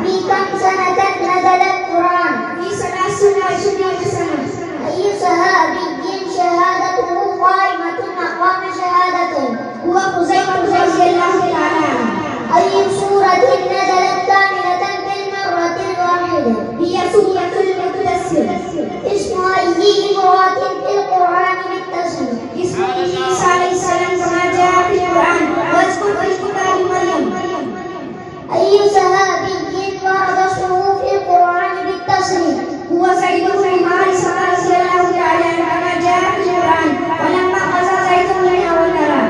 في كم سنة نزل القرآن؟ في 23 سنة. أي صحابي شهادته قائمة مقام شهادته؟ هو حذيفة رضي الله تعالى عنه. أي سورة نزلت كاملة بالمرة الواحدة؟ هي سورة المدثر. اسم أي امرأة في القرآن بالتصريف؟ اسم عيسى عليه السلام كما جاء في القرآن واذكر في الكتاب مريم. أي صحابي ورد اسمه في القرآن بالتصريف؟ هو زيد بن حارثة رضي الله تعالى عنه كما جاء في القرآن ولما قضى زيد منها وترى.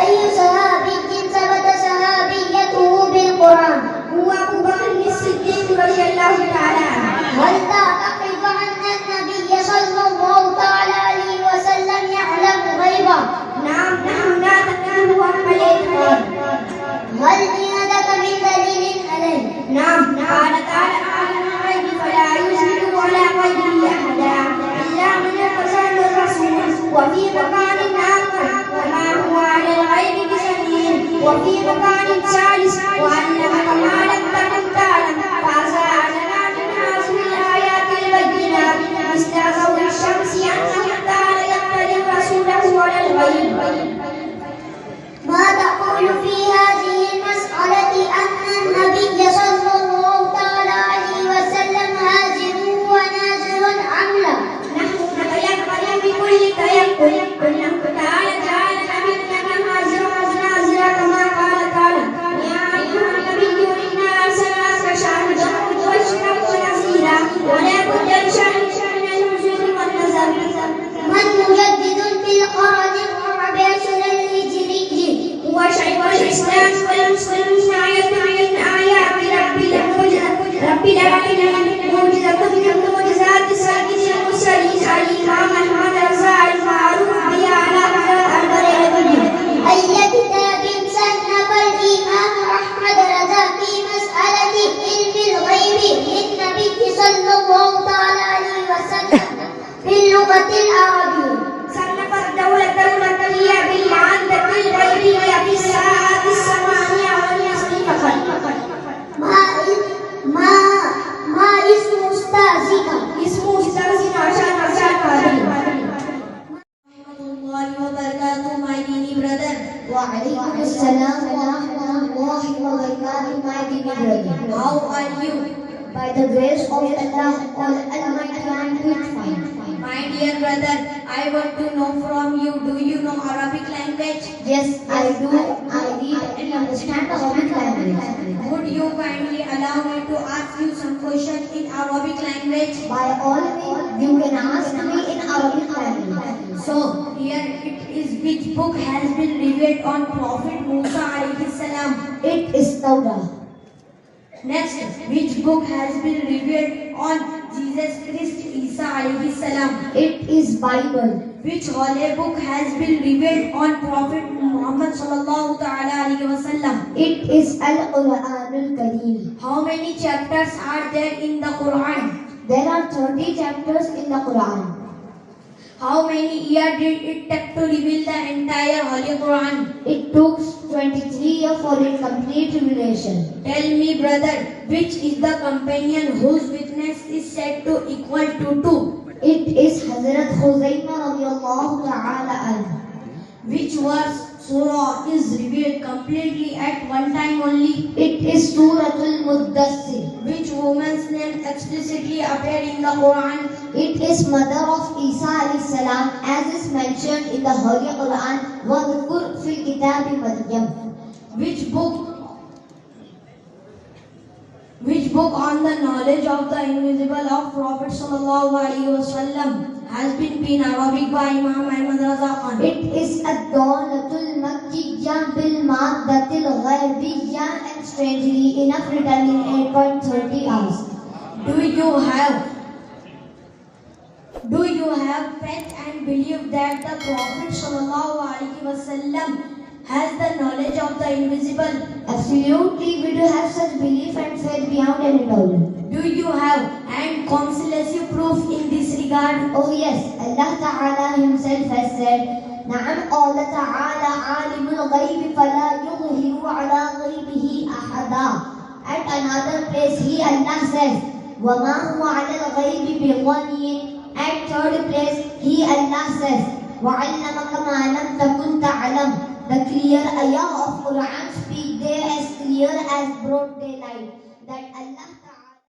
أي صحابي ثبت صحابيته بالقرآن؟ هو أبو بكر الصديق رضي الله تعالى عنه. هل تعتقد أن النبي صلى الله تعالى عليه وسلم يعلم غيبا؟ نعم نعتقد وأما الاعتقاد. هل عندك من دليل عليه؟ نعم قال تعالى عالم الغيب فلا يظهر على غيبه أحدا إلا من ارتضى الرسول وفي مكان آخر وما هو على الغيب بشهيد وفي مكان ثالث وعلمك ما لم تكن تعلم فأزالنا من هذه الآيات البينات مثل ضوء الشمس أنه تعالى يقتضي رسوله على الغيب. ما تقول في هذه المسألة أن النبي صلى الله تعالى عليه وسلم هازل ونازل أم لا؟ نحن نتيقن بكل تيقن أنه تعالى نبينا هازل ونازل كما قال تعالى يا أيها النبي إنا أرسلناك شاهدا ومبشرا ونذيرا ولا بد لشأنك من الوجود والنذر. من مجدد في القرن الرابع الهجري؟ هو شيخ الإسلام والمسلمون آية من آيات رب العالمين معجزة من المعجزات سيدنا المرسلين عليها محمد رضا المعروف بها على البرية. أي كتاب صنف الإمام أحمد رضا في مسألة علم الغيب للنبي صلى الله تعالى عليه وسلم باللغة العربية؟ صنف الدولة هي بالمعدة الغيبية في الساعات الثمانية والنصف فقط. ما اسم أستاذك؟ اسمه أستاذنا عشان قادري. ورحمة الله وبركاته my dear brother. وعليكم السلام ورحمة الله وبركاته my dear brother. How are you? By the grace of Allah Almighty I am quite fine. My dear brother, I want to know from you, do you know Arabic language? Yes, I do. I read and understand Arabic language. Would you kindly allow me to ask you some questions in Arabic language? By all means, you can ask me in Arabic language. So, here it is, which book has been revealed on Prophet Musa alayhi salam? It is Torah. Next, which book has been revealed on Jesus Christ Isa alayhi salam? It is Bible. Which holy book has been revealed on Prophet Muhammad sallallahu ta'ala alayhi wa sallam? It is Al-Quranul Kareem. How many chapters are there in the Quran? There are 30 chapters in the Quran. How many years did it take to reveal the entire Holy Quran? It took 23 years for its complete revelation. Tell me, brother, which is the companion whose witness is said to equal to 2? It is Hazrat Huzaymah radiyallahu ta'ala anhu. Which verse surah is revealed completely at one time only? It is Suratul Muddassir. Which woman's name explicitly appeared in the Quran? It is mother of Isa alayhi salam as is mentioned in the Holy Quran. وَذْكُرْ فِي الْكِتَابِ مَرْيَمَ. Which book on the knowledge of the invisible of Prophet sallallahu alaihi wasallam has been in Arabic by Imam Ahmad Raza Khan? It is Ad-Dawlatul Makkiyya bil Maddatil Ghaibiyya and strangely enough written in 8.30 hours. Do you have faith and belief that the Prophet sallallahu alaihi wasallam has the knowledge of the invisible? Absolutely, we do have such belief and faith beyond any doubt. Do you have and conclusive proof in this regard? Oh yes, Allah Ta'ala himself has said, نعم قال تعالى عالم الغيب فلا يظهر على غيبه أحدا. At another place, He Allah says, وَمَا هُوَ عَلَى الْغَيْبِ بِضَنِينٍ. At third place, He Allah says, وَعَلَّمَكَ مَا لَمْ تَكُنْ تَعْلَمْ. The clear ayah of Quran speak there as clear as broad daylight that Allah